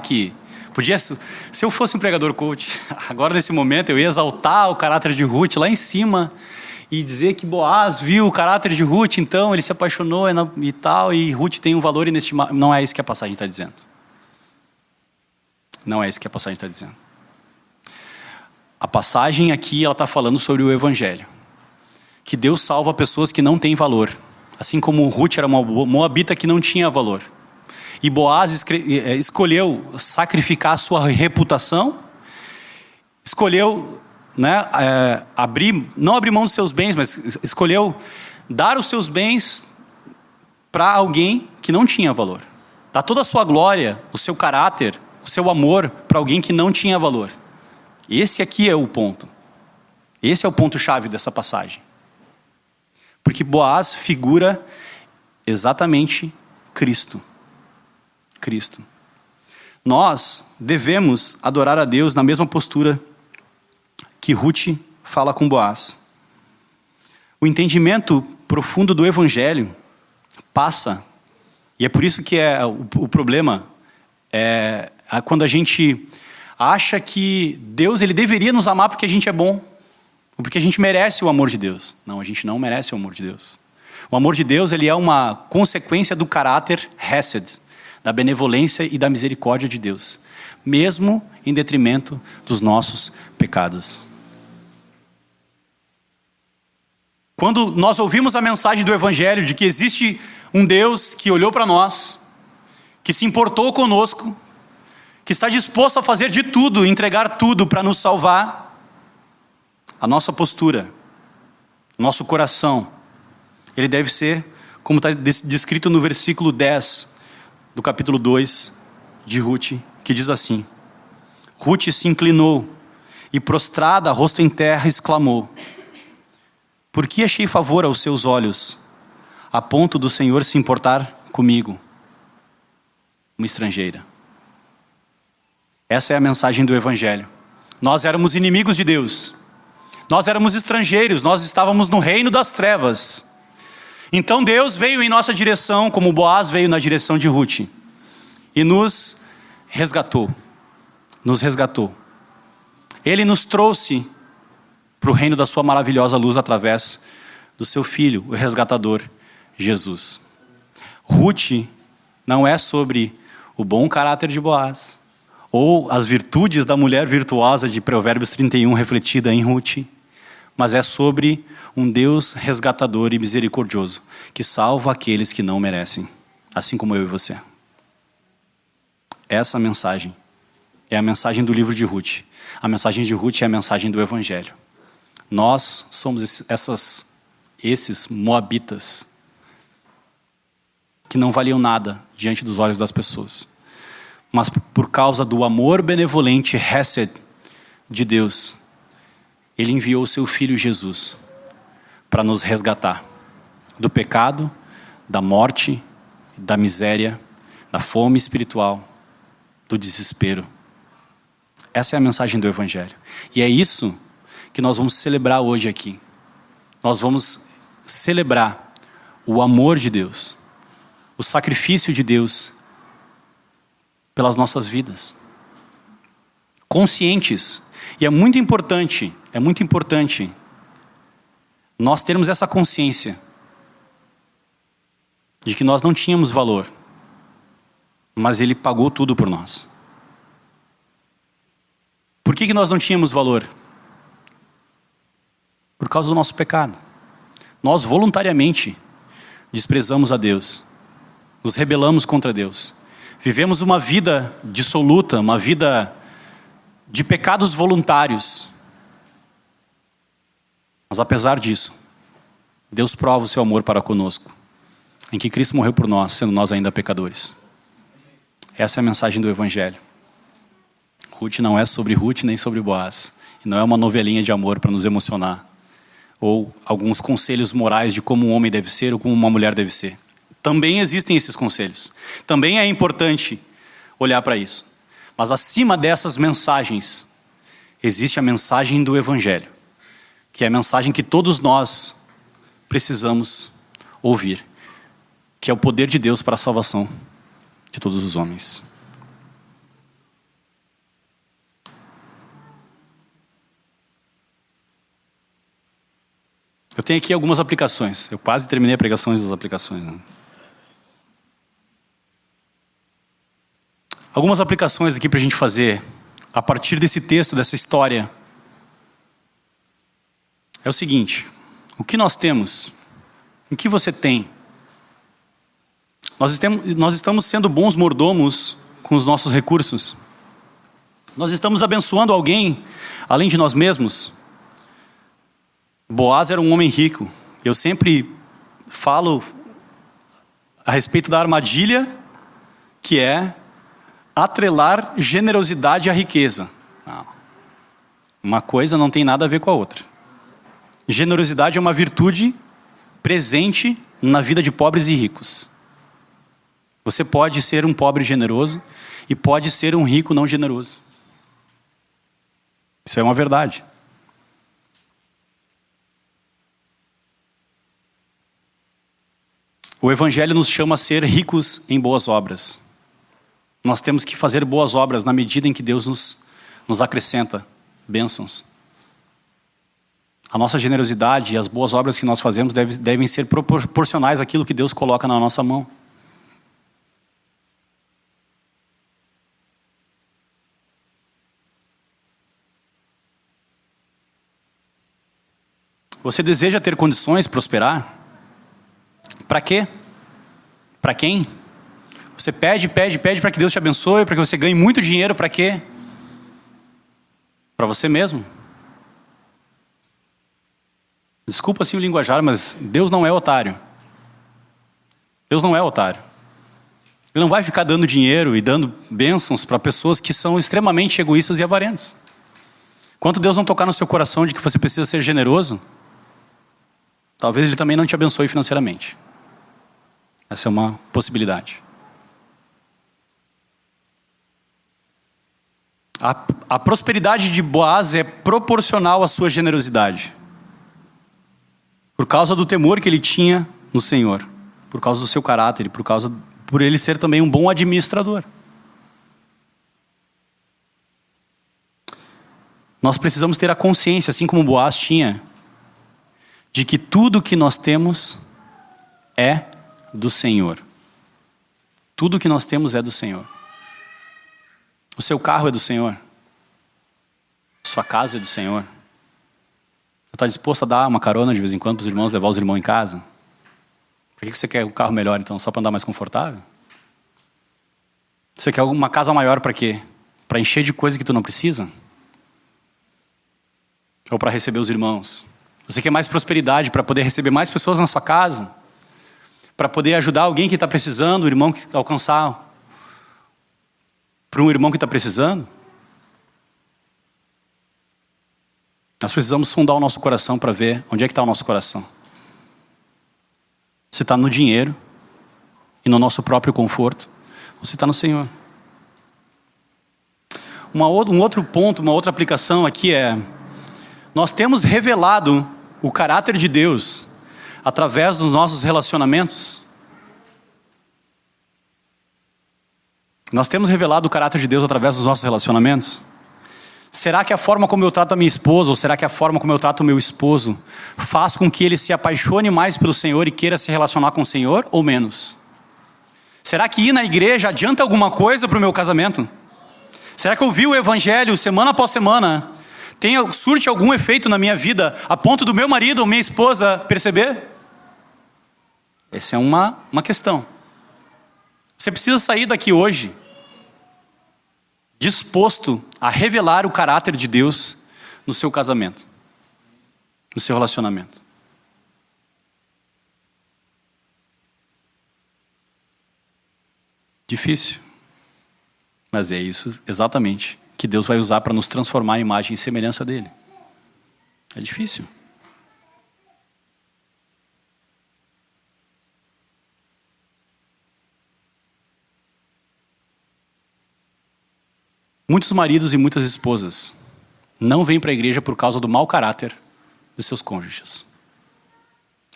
que podia, se eu fosse um pregador coach, agora nesse momento eu ia exaltar o caráter de Ruth lá em cima e dizer que Boaz viu o caráter de Ruth, então ele se apaixonou e tal, e Ruth tem um valor inestimável. Não é isso que a passagem está dizendo. Não é isso que a passagem está dizendo. A passagem aqui ela está falando sobre o Evangelho. Que Deus salva pessoas que não têm valor. Assim como Ruth era uma moabita que não tinha valor. E Boaz escolheu sacrificar a sua reputação. Escolheu, né, não abrir mão dos seus bens, mas escolheu dar os seus bens para alguém que não tinha valor. Dar toda a sua glória, o seu caráter, o seu amor para alguém que não tinha valor. Esse aqui é o ponto. Esse é o ponto-chave dessa passagem. Porque Boaz figura exatamente Cristo. Cristo. Nós devemos adorar a Deus na mesma postura que Ruth fala com Boaz. O entendimento profundo do Evangelho passa, e é por isso que o problema é quando a gente acha que Deus ele deveria nos amar porque a gente é bom, ou porque a gente merece o amor de Deus. Não, a gente não merece o amor de Deus. O amor de Deus ele é uma consequência do caráter Hesed, da benevolência e da misericórdia de Deus, mesmo em detrimento dos nossos pecados. Quando nós ouvimos a mensagem do Evangelho de que existe um Deus que olhou para nós, que se importou conosco, que está disposto a fazer de tudo, entregar tudo para nos salvar, a nossa postura, nosso coração, ele deve ser, como está descrito no versículo 10 do capítulo 2 de Ruth, que diz assim: Ruth se inclinou e prostrada, rosto em terra, exclamou: por que achei favor aos seus olhos, a ponto do Senhor se importar comigo, uma estrangeira? Essa é a mensagem do Evangelho. Nós éramos inimigos de Deus. Nós éramos estrangeiros, nós estávamos no reino das trevas. Então Deus veio em nossa direção, como Boaz veio na direção de Ruth, e nos resgatou. Nos resgatou. Ele nos trouxe para o reino da sua maravilhosa luz através do seu Filho, o resgatador, Jesus. Ruth não é sobre o bom caráter de Boaz, ou as virtudes da mulher virtuosa de Provérbios 31 refletida em Ruth, mas é sobre um Deus resgatador e misericordioso, que salva aqueles que não merecem, assim como eu e você. Essa mensagem é a mensagem do livro de Ruth. A mensagem de Ruth é a mensagem do Evangelho. Nós somos esses moabitas que não valiam nada diante dos olhos das pessoas. Mas por causa do amor benevolente, Hesed, de Deus, Ele enviou o seu Filho Jesus para nos resgatar do pecado, da morte, da miséria, da fome espiritual, do desespero. Essa é a mensagem do Evangelho. E é isso que nós vamos celebrar hoje aqui. Nós vamos celebrar o amor de Deus, o sacrifício de Deus pelas nossas vidas. Conscientes. E é muito importante nós termos essa consciência de que nós não tínhamos valor, mas Ele pagou tudo por nós. Por que nós não tínhamos valor? Por causa do nosso pecado. Nós voluntariamente desprezamos a Deus, nos rebelamos contra Deus, vivemos uma vida dissoluta, uma vida de pecados voluntários. Mas apesar disso, Deus prova o seu amor para conosco, em que Cristo morreu por nós, sendo nós ainda pecadores. Essa é a mensagem do Evangelho. Ruth não é sobre Ruth nem sobre Boaz. E não é uma novelinha de amor para nos emocionar. Ou alguns conselhos morais de como um homem deve ser ou como uma mulher deve ser. Também existem esses conselhos. Também é importante olhar para isso. Mas acima dessas mensagens, existe a mensagem do Evangelho, que é a mensagem que todos nós precisamos ouvir, que é o poder de Deus para a salvação de todos os homens. Eu tenho aqui algumas aplicações. Eu quase terminei a pregação das aplicações, né? Algumas aplicações aqui para a gente fazer a partir desse texto, dessa história. É o seguinte: o que nós temos? O que você tem? Nós estamos sendo bons mordomos com os nossos recursos. Nós estamos abençoando alguém além de nós mesmos. Boaz era um homem rico. Eu sempre falo a respeito da armadilha que é atrelar generosidade à riqueza. Não. Uma coisa não tem nada a ver com a outra. Generosidade é uma virtude presente na vida de pobres e ricos. Você pode ser um pobre generoso e pode ser um rico não generoso. Isso é uma verdade. O Evangelho nos chama a ser ricos em boas obras. Nós temos que fazer boas obras na medida em que Deus nos acrescenta bênçãos. A nossa generosidade e as boas obras que nós fazemos devem ser proporcionais àquilo que Deus coloca na nossa mão. Você deseja ter condições, prosperar? Para quê? Para quem? Você pede para que Deus te abençoe, para que você ganhe muito dinheiro, para quê? Para você mesmo. Desculpa assim o linguajar, mas Deus não é otário. Deus não é otário. Ele não vai ficar dando dinheiro e dando bênçãos para pessoas que são extremamente egoístas e avarentas. Enquanto Deus não tocar no seu coração de que você precisa ser generoso, talvez Ele também não te abençoe financeiramente. Essa é uma possibilidade. A prosperidade de Boaz é proporcional à sua generosidade. Por causa do temor que ele tinha no Senhor. Por causa do seu caráter. Por ele ser também um bom administrador. Nós precisamos ter a consciência, assim como Boaz tinha, de que tudo que nós temos é do Senhor. Tudo que nós temos é do Senhor. O seu carro é do Senhor. Sua casa é do Senhor. Você está disposto a dar uma carona de vez em quando para os irmãos, levar os irmãos em casa? Por que você quer um carro melhor então? Só para andar mais confortável? Você quer uma casa maior para quê? Para encher de coisa que tu não precisa? Ou para receber os irmãos? Você quer mais prosperidade para poder receber mais pessoas na sua casa? Para poder ajudar alguém que está precisando, o irmão que alcançar para um irmão que está precisando? Nós precisamos sondar o nosso coração para ver onde é que está o nosso coração. Se está no dinheiro e no nosso próprio conforto, ou se está no Senhor. Um outro ponto, uma outra aplicação aqui é: nós temos revelado o caráter de Deus através dos nossos relacionamentos. Nós temos revelado o caráter de Deus através dos nossos relacionamentos? Será que a forma como eu trato a minha esposa, ou será que a forma como eu trato o meu esposo, faz com que ele se apaixone mais pelo Senhor e queira se relacionar com o Senhor, ou menos? Será que ir na igreja adianta alguma coisa para o meu casamento? Será que ouvir o Evangelho semana após semana surte algum efeito na minha vida, a ponto do meu marido ou minha esposa perceber? Essa é uma questão. Você precisa sair daqui hoje disposto a revelar o caráter de Deus no seu casamento, no seu relacionamento. Difícil, mas é isso exatamente que Deus vai usar para nos transformar a imagem e semelhança dele. É difícil. Muitos maridos e muitas esposas não vêm para a igreja por causa do mau caráter dos seus cônjuges.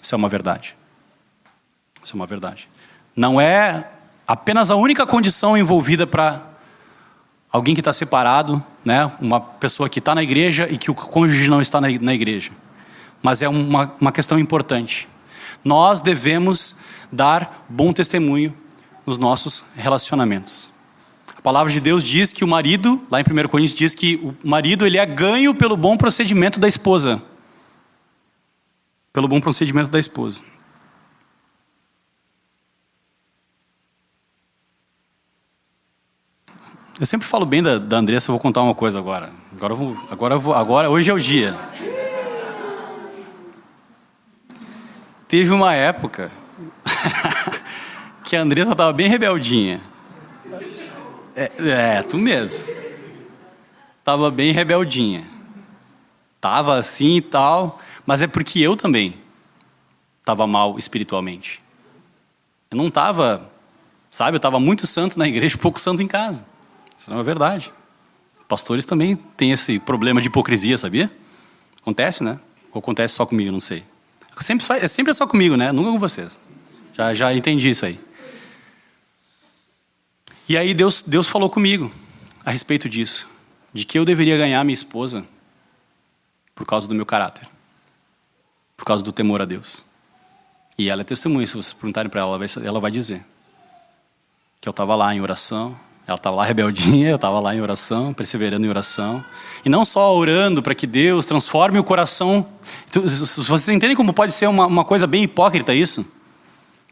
Isso é uma verdade. Isso é uma verdade. Não é apenas a única condição envolvida para alguém que está separado, né? Uma pessoa que está na igreja e que o cônjuge não está na igreja. Mas é uma questão importante. Nós devemos dar bom testemunho nos nossos relacionamentos. A palavra de Deus diz que o marido, lá em 1 Coríntios, diz que o marido ele é ganho pelo bom procedimento da esposa. Pelo bom procedimento da esposa. Eu sempre falo bem da Andressa, eu vou contar uma coisa agora. Agora hoje é o dia. Teve uma época que a Andressa estava bem rebeldinha. Tu mesmo. Tava bem rebeldinha. Tava assim e tal, mas é porque eu também tava mal espiritualmente. Eu não tava, sabe, eu tava muito santo na igreja, pouco santo em casa. Isso não é verdade. Pastores também têm esse problema de hipocrisia, sabia? Acontece, né? Ou acontece só comigo, não sei. É sempre só comigo, né? Nunca com vocês. Já entendi isso aí. E aí Deus falou comigo a respeito disso. De que eu deveria ganhar minha esposa por causa do meu caráter. Por causa do temor a Deus. E ela é testemunha. Se vocês perguntarem para ela, ela vai dizer. Que eu estava lá em oração. Ela estava lá rebeldinha, eu estava lá em oração, perseverando em oração. E não só orando para que Deus transforme o coração. Vocês entendem como pode ser uma coisa bem hipócrita isso?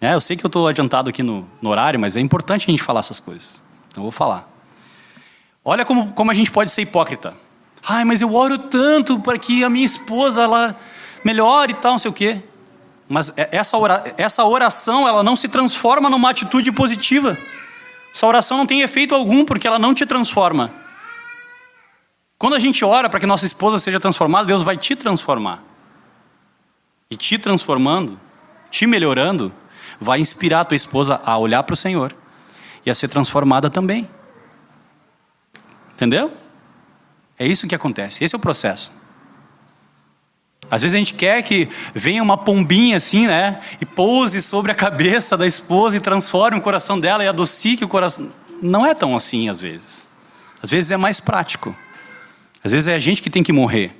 Eu sei que eu estou adiantado aqui no horário, mas é importante a gente falar essas coisas. Então eu vou falar. Olha como a gente pode ser hipócrita. Ai, mas eu oro tanto para que a minha esposa ela melhore e tal, não sei o quê. Mas essa oração ela não se transforma numa atitude positiva. Essa oração não tem efeito algum porque ela não te transforma. Quando a gente ora para que nossa esposa seja transformada, Deus vai te transformar. E te transformando, te melhorando, vai inspirar a tua esposa a olhar para o Senhor e a ser transformada também. Entendeu? É isso que acontece. Esse é o processo. Às vezes a gente quer que venha uma pombinha assim, né? E pouse sobre a cabeça da esposa e transforme o coração dela e adocique o coração. Não é tão assim às vezes. Às vezes é mais prático. Às vezes é a gente que tem que morrer.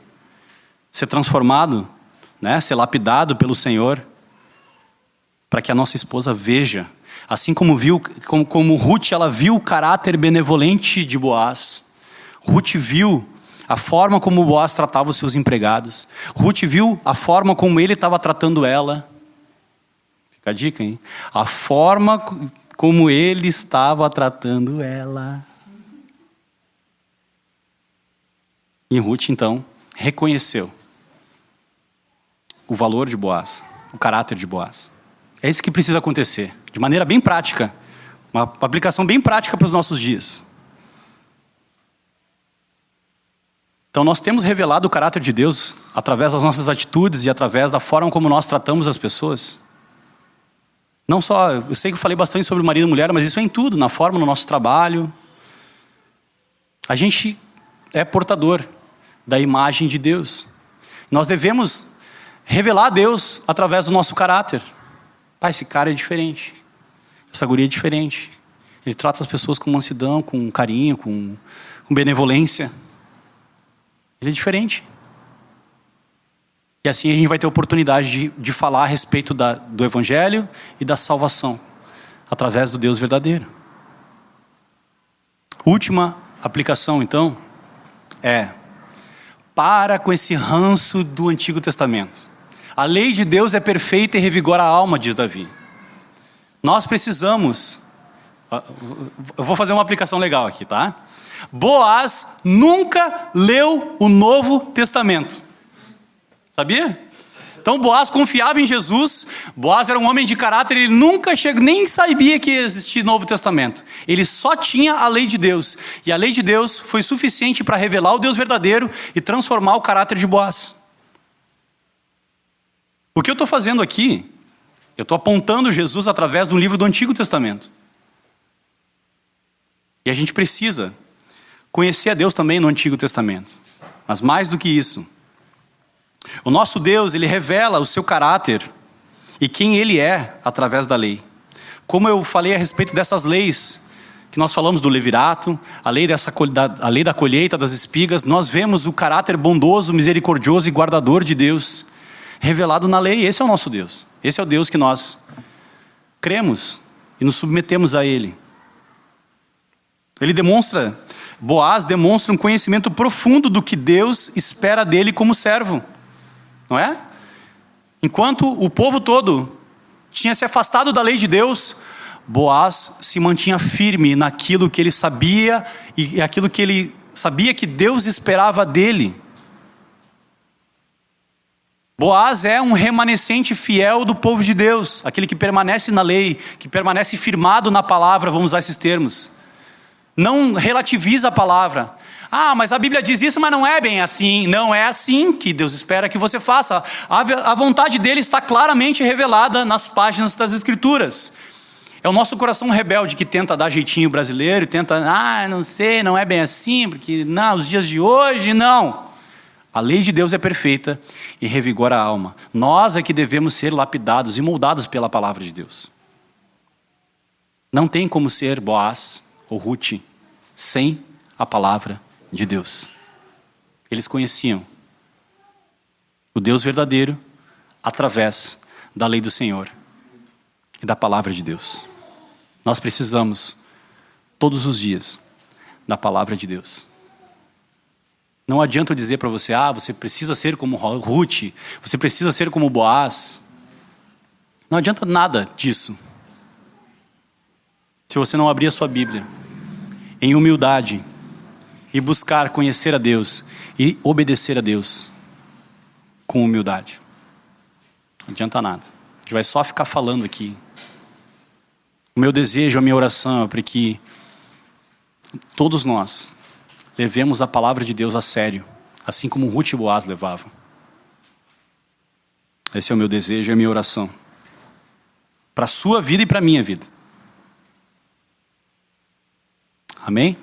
Ser transformado, né? Ser lapidado pelo Senhor. Para que a nossa esposa veja. Assim como Ruth, ela viu o caráter benevolente de Boaz. Ruth viu a forma como Boaz tratava os seus empregados. Ruth viu a forma como ele estava tratando ela. Fica a dica, hein? A forma como ele estava tratando ela. E Ruth, então, reconheceu o valor de Boaz, o caráter de Boaz. É isso que precisa acontecer, de maneira bem prática. Uma aplicação bem prática para os nossos dias. Então nós temos revelado o caráter de Deus através das nossas atitudes e através da forma como nós tratamos as pessoas. Não só, eu sei que eu falei bastante sobre marido e mulher, mas isso é em tudo, na forma, no nosso trabalho. A gente é portador da imagem de Deus. Nós devemos revelar a Deus através do nosso caráter. Pai, esse cara é diferente. Essa guria é diferente. Ele trata as pessoas com mansidão, com carinho, com benevolência. Ele é diferente. E assim a gente vai ter oportunidade de falar a respeito do Evangelho e da salvação, através do Deus verdadeiro. Última aplicação, então, para com esse ranço do Antigo Testamento. A lei de Deus é perfeita e revigora a alma, diz Davi. Nós precisamos... Eu vou fazer uma aplicação legal aqui, tá? Boaz nunca leu o Novo Testamento. Sabia? Então Boaz confiava em Jesus. Boaz era um homem de caráter. Ele nunca nem sabia que existia Novo Testamento. Ele só tinha a lei de Deus. E a lei de Deus foi suficiente para revelar o Deus verdadeiro e transformar o caráter de Boaz. O que eu estou fazendo aqui, eu estou apontando Jesus através do livro do Antigo Testamento. E a gente precisa conhecer a Deus também no Antigo Testamento. Mas mais do que isso, o nosso Deus, Ele revela o seu caráter e quem Ele é através da lei. Como eu falei a respeito dessas leis, que nós falamos do levirato, a lei da colheita das espigas, nós vemos o caráter bondoso, misericordioso e guardador de Deus revelado na lei. Esse é o nosso Deus. Esse é o Deus que nós cremos e nos submetemos a Ele. Boaz demonstra um conhecimento profundo do que Deus espera dele como servo. Não é? Enquanto o povo todo tinha se afastado da lei de Deus, Boaz se mantinha firme naquilo que ele sabia e aquilo que ele sabia que Deus esperava dele. Boaz é um remanescente fiel do povo de Deus, aquele que permanece na lei, que permanece firmado na palavra, vamos usar esses termos. Não relativiza a palavra. Ah, mas a Bíblia diz isso, mas não é bem assim. Não é assim que Deus espera que você faça. A vontade dele está claramente revelada nas páginas das Escrituras. É o nosso coração rebelde que tenta dar jeitinho brasileiro, tenta, não sei, não é bem assim, porque não, os dias de hoje, não. A lei de Deus é perfeita e revigora a alma. Nós é que devemos ser lapidados e moldados pela palavra de Deus. Não tem como ser Boaz ou Ruth sem a palavra de Deus. Eles conheciam o Deus verdadeiro através da lei do Senhor e da palavra de Deus. Nós precisamos todos os dias da palavra de Deus. Não adianta eu dizer para você, você precisa ser como Ruth, você precisa ser como Boaz. Não adianta nada disso se você não abrir a sua Bíblia em humildade e buscar conhecer a Deus e obedecer a Deus com humildade. Não adianta nada. A gente vai só ficar falando aqui. O meu desejo, a minha oração é para que todos nós levemos a palavra de Deus a sério, assim como Ruth e Boaz levavam. Esse é o meu desejo e a minha oração. Para a sua vida e para a minha vida. Amém?